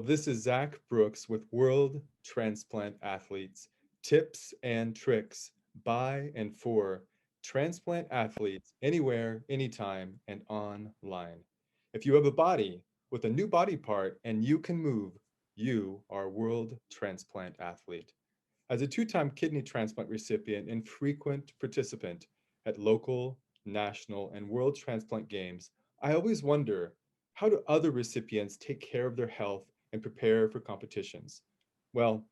This is Zach Brooks with World Transplant Athletes, tips and tricks by and for transplant athletes anywhere, anytime, and online. If you have a body with a new body part and you can move, you are a World Transplant Athlete. As a two-time kidney transplant recipient and frequent participant at local, national, and world transplant games, I always wonder, how do other recipients take care of their health and prepare for competitions? Well,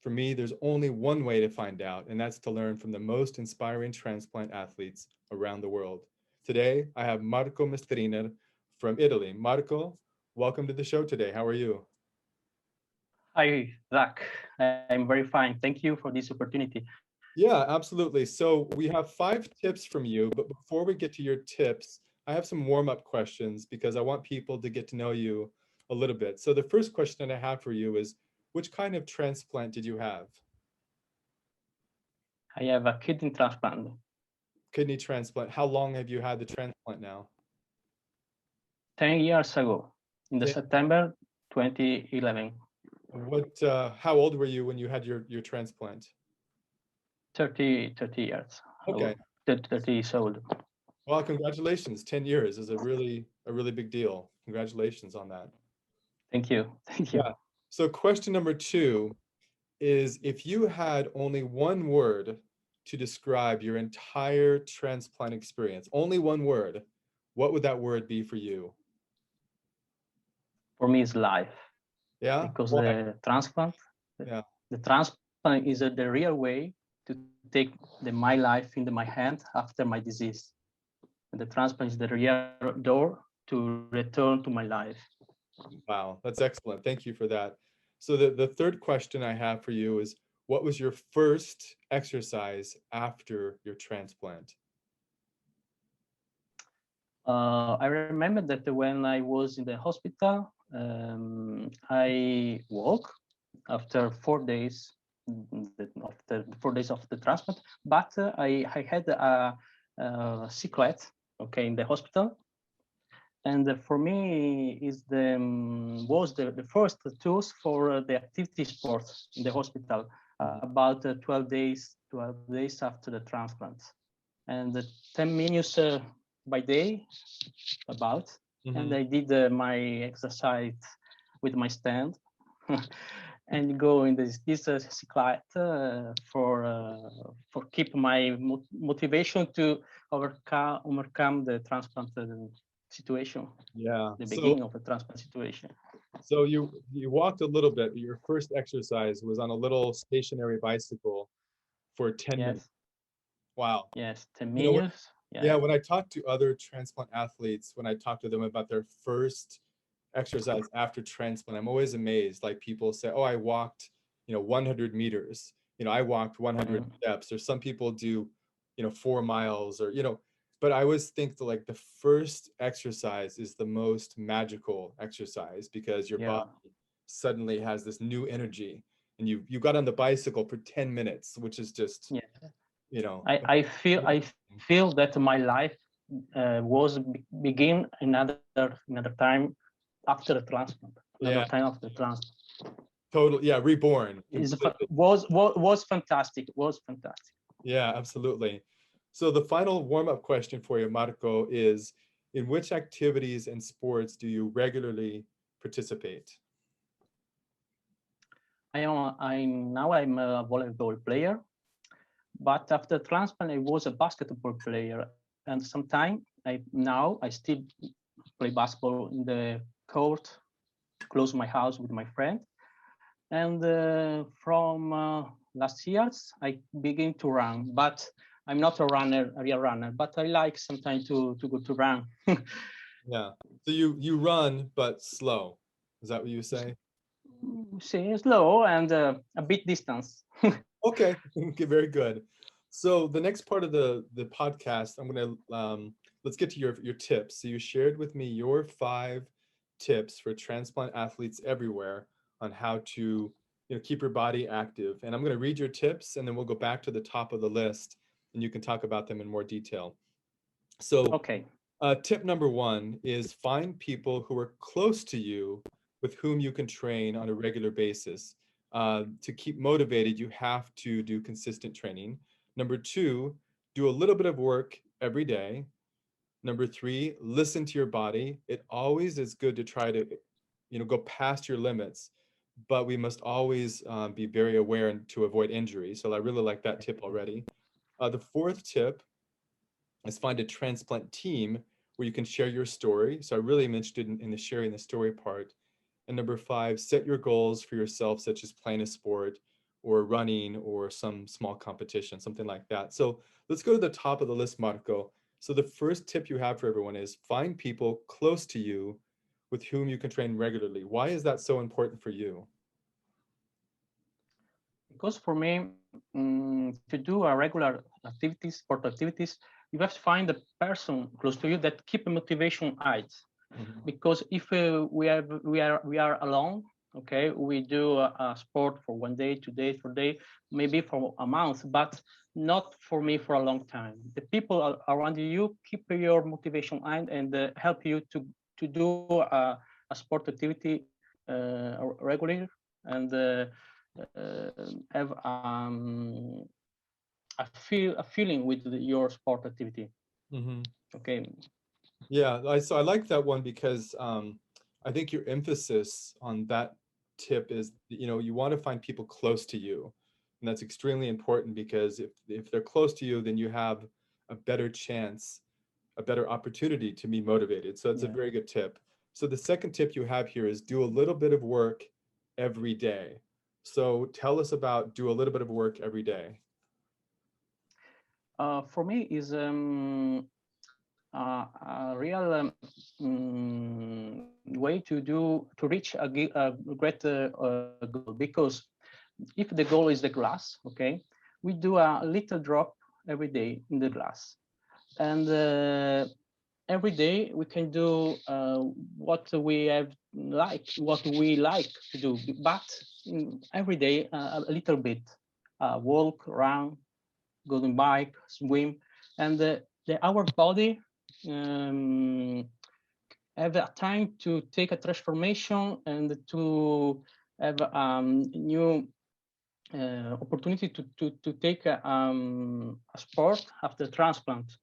for me, there's only one way to find out, and that's to learn from the most inspiring transplant athletes around the world. Today, I have Marco Mestriner from Italy. Marco, welcome to the show today. How are you? Hi, Zach. I'm very fine. Thank you for this opportunity. Yeah, absolutely. So we have 5 tips from you, but before we get to your tips, I have some warm-up questions because I want people to get to know you a little bit. So the first question I have for you is, which kind of transplant did you have? I have a kidney transplant Kidney transplant. How long have you had the transplant now? 10 years ago, in the Ten- September 2011, how old were you when you had your transplant? 30 years Okay. old, 30 years old. Well, congratulations. 10 years is a really big deal. Congratulations on that. Thank you. Thank you. Yeah. So question number 2 is, if you had only one word to describe your entire transplant experience, only one word, what would that word be for you? For me, it's life Yeah? because Why? the, Yeah. the transplant is the real way to take my life into my hand after my disease. And the transplant is the real door to return to my life. Wow, that's excellent. Thank you for that. So the third question I have for you is, what was your first exercise after your transplant? I remember that when I was in the hospital, I woke after 4 days, after the 4 days of the transplant, but I had a cyclet, okay, in the hospital. And for me, is was the first tools for the activity sport in the hospital about 12 days after the transplant, and 10 minutes by day about, and Mhm. I did my exercise with my stand and go in this cyclette for keep my motivation to overcome the transplant situation, Yeah. the So beginning of the transplant situation. so you walked a little bit, but your first exercise was on a little stationary bicycle for 10 minutes. Yes, Wow. yes, 10 You know what? minutes. Yeah, Yeah, when I talk to other transplant athletes, when I talk to them about their first exercise after transplant, I'm always amazed. Like people say, "Oh, I walked, 100 meters. I walked 100 mm, steps." Or some people do, 4 miles, or but I always think that like the first exercise is the most magical exercise because your yeah. body suddenly has this new energy, and you got on the bicycle for 10 minutes, which is just, Yeah, you know, I feel that my life was begin another time after the transplant, another yeah, time after the transplant. totally. Yeah, reborn Is completely. was fantastic. Was fantastic. Yeah, absolutely. So the final warm-up question for you, Marco, is, in which activities and sports do you regularly participate? I'm a volleyball player, but after transplant I was a basketball player, and sometime I still play basketball in the court close to my house with my friend. And from last years, I begin to run, but I'm not a real runner, but I like sometimes to go to run. Yeah. So you run but slow. Is that what you say? See, slow and a bit distance. Okay. Okay, very good. So the next part of the podcast, I'm gonna let's get to your tips. So you shared with me your 5 tips for transplant athletes everywhere on how to keep your body active. And I'm gonna read your tips, and then we'll go back to the top of the list, and you can talk about them in more detail. So Okay. tip number 1 is find people who are close to you with whom you can train on a regular basis. To keep motivated, you have to do consistent training. Number two, do a little bit of work every day. Number three, listen to your body. It always is good to try to, go past your limits, but we must always be very aware and to avoid injury. So I really like that tip already. The fourth tip is find a transplant team where you can share your story. So I really am interested in the sharing the story part. And number five, set your goals for yourself, such as playing a sport or running or some small competition, something like that. So let's go to the top of the list, Marco. So the first tip you have for everyone is find people close to you with whom you can train regularly. Why is that so important for you? Because for me, to do a regular activities, sport activities, you have to find a person close to you that keep a motivation high. Mhm. Because if we are alone, okay, we do a sport for 1 day, 2 days, 4 days, maybe for a month, but not for me for a long time. The people around you keep your motivation high and help you to do a sport activity regularly and have a feeling with your sport activity. Mhm. Okay. Yeah, so I like that one because I think your emphasis on that tip is, you want to find people close to you. And that's extremely important because if they're close to you, then you have a better chance, a better opportunity to be motivated. So that's a Yeah. very good tip. So the second tip you have here is do a little bit of work every day. So tell us about do a little bit of work every day. For me is a real way to reach a great goal, because if the goal is the glass, okay, we do a little drop every day in the glass, and every day we can do what we like to do, but every day a little bit, walk, run, go on bike, swim, and our body um, have a time to take a transformation and to have new opportunity to take a sport after transplant,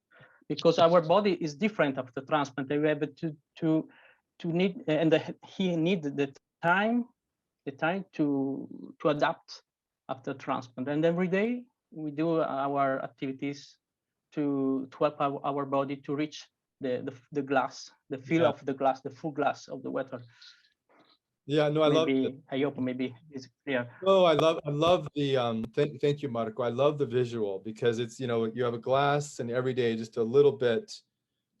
because our body is different after transplant. We have to need, and he need the time to adapt after transplant. And every day we do our activities to help our body to reach the glass, the fill Yeah. of the glass, the full glass of the water. Yeah, no, I love it. Maybe I hope maybe it's clear. Oh, I love the thank you, Marco. I love the visual because it's, you have a glass and every day just a little bit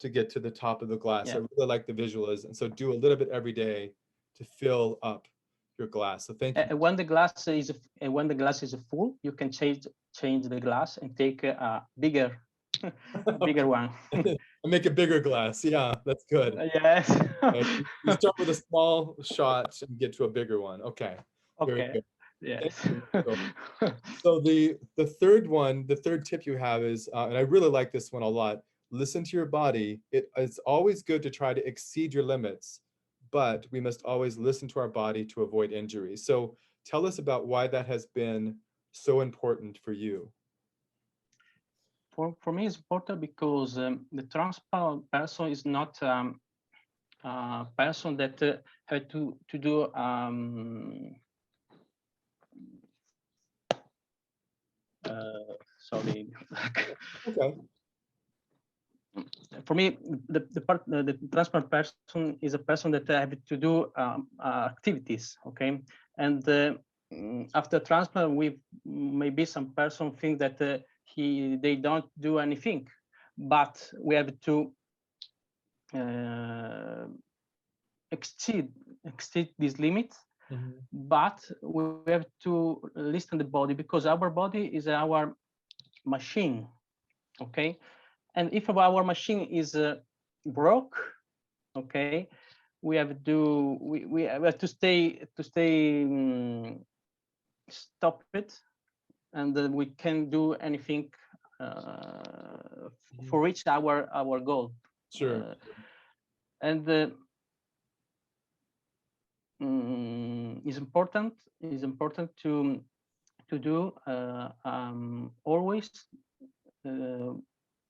to get to the top of the glass. I Yeah. really like the visual is, and so do a little bit every day to fill up your glass. So thank you. When the glass is full, you can change the glass and take a bigger a bigger Okay. one. I make a bigger glass. Yeah, that's good. Yes. Okay. You start with a small shot and get to a bigger one. Okay. Very Okay. good. Thank Yes. you, Marco. So the third one, the third tip you have is, and I really like this one a lot. Listen to your body. It's always good to try to exceed your limits, but we must always listen to our body to avoid injury. So tell us about why that has been so important for you. For me, it's important because the transplant person is not a person that had to do sorry. Okay. For me, the transplant person is a person that have to do activities, okay, and after transplant, we maybe some person think that they don't do anything, but we have to uh, exceed this limit, Mhm. but we have to listen the body, because our body is our machine, okay, and if our machine is broke, okay, we have to stop it, and then we can do anything Mhm. for reach our Sure. uh, and is important to do always uh,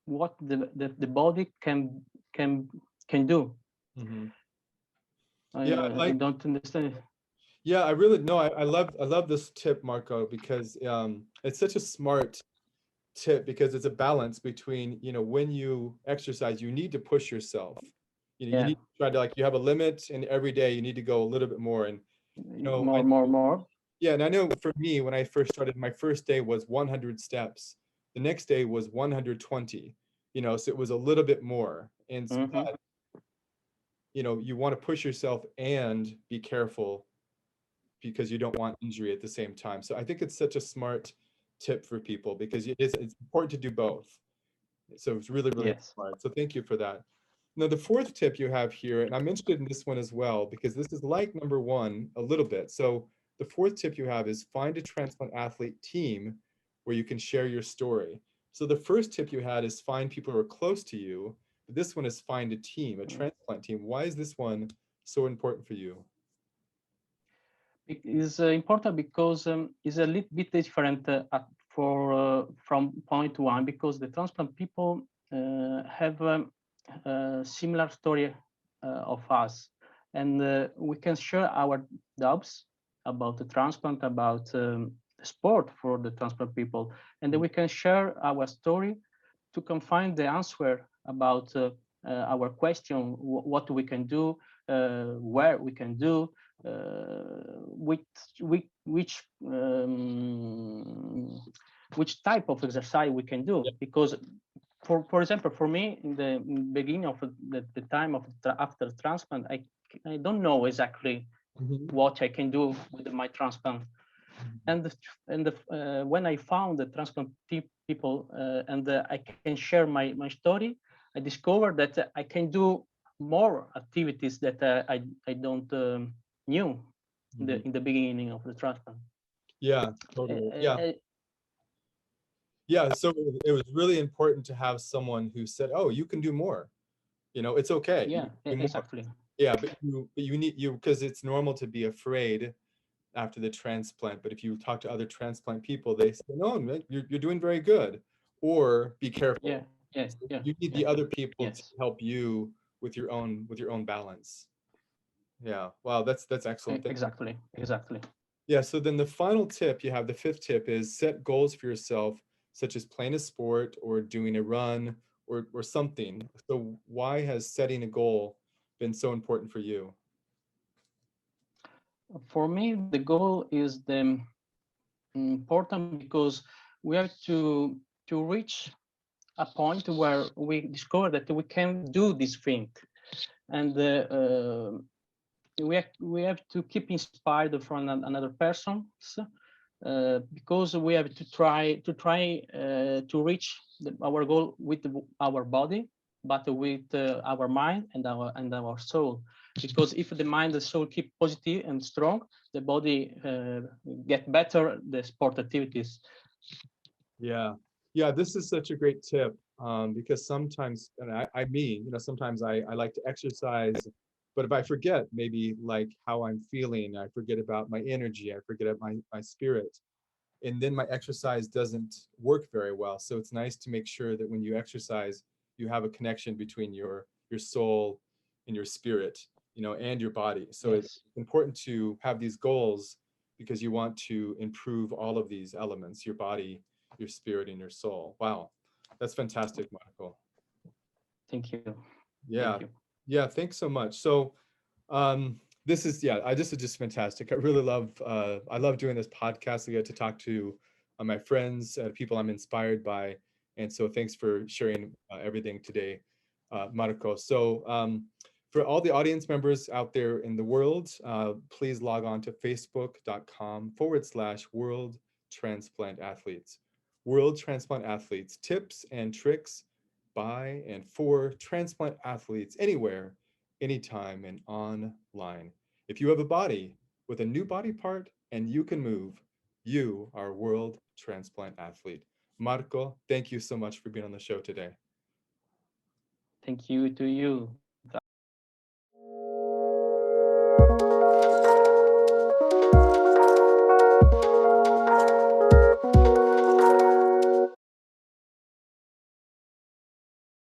what the body can can do. Hmm. I, Yeah, uh, I I like. don't understand. Yeah, I really no. I love this tip, Marco, because it's such a smart tip because it's a balance between, when you exercise, you need to push yourself. You Yeah, need to try to, like, you have a limit, and every day you need to go a little bit more. And I more. yeah, and I know for me, when I first started, my first day was 100 steps. The next day was 120. So it was a little bit more. And Hmm. you want to push yourself and be careful because you don't want injury at the same time. So I think it's such a smart tip for people because it's important to do both. So it's really, really Yes. smart. So thank you for that. Now, the fourth tip you have here, and I'm interested in this one as well, because this is like number one a little bit. So the fourth tip you have is find a transplant athlete team where you can share your story. So the first tip you had is find people who are close to you. But this one is find a team, a transplant team. Why is this one so important for you? It is important because it's a little bit different from point one, because the transplant people have a similar story of us, and we can share our doubts about the transplant, about sport for the transplant people, and then we can share our story to can find the answer about our question, what we can do, where we can do, which which which type of exercise we can do. Yeah. Because for example, for me, in the beginning of the time of after transplant, I don't know exactly Mhm. what I can do with my transplant. Mhm. And when I found the transplant people, and I can share my story, I discovered that I can do more activities that I don't knew Mhm. in the beginning of the transplant. Yeah, Uh, totally. Yeah. uh, Yeah. So it was really important to have someone who said, "Oh, you can do more. It's okay. You yeah, can do more." exactly. Yeah, but you need because it's normal to be afraid after the transplant. But if you talk to other transplant people, they say, "No, man, you're doing very good," or "Be Yeah, careful." yeah, So yeah, you need yeah. the other people to Yes, help you with your own balance. Yeah. Wow, that's excellent. Thank you. exactly. Yeah, so then the final tip, you have the fifth tip is set goals for yourself, such as playing a sport or doing a run or something. So why has setting a goal been so important for you? For me, the goal is the important because we have to reach a point where we discover that we can do this thing, and we have to keep inspired from another person, because we have to try to reach our goal with our body, but with our mind and our soul. Because if the mind and soul keep positive and strong, the body get better the sport activities. Yeah. Yeah, this is such a great tip because sometimes, and I mean, sometimes I like to exercise, but if I forget maybe like how I'm feeling, I forget about my energy, I forget about my spirit, and then my exercise doesn't work very well. So it's nice to make sure that when you exercise, you have a connection between your soul and your spirit, and your body. So it's Yes, important to have these goals because you want to improve all of these elements, your body, your spirit, and your soul. Wow, that's fantastic, Michael. thank you, thank Yeah, you. yeah, thanks so much. So this is yeah, this is just fantastic. I love doing this podcast. I get to talk to my friends, people I'm inspired by, and so thanks for sharing everything today, Marco. So for all the audience members out there in the world, please log on to facebook.com/World Transplant Athletes. World Transplant Athletes, tips and tricks by and for transplant athletes anywhere, anytime, and online. If you have a body with a new body part and you can move, you are a world transplant athlete. Marco, thank you so much for being on the show today. Thank you to you.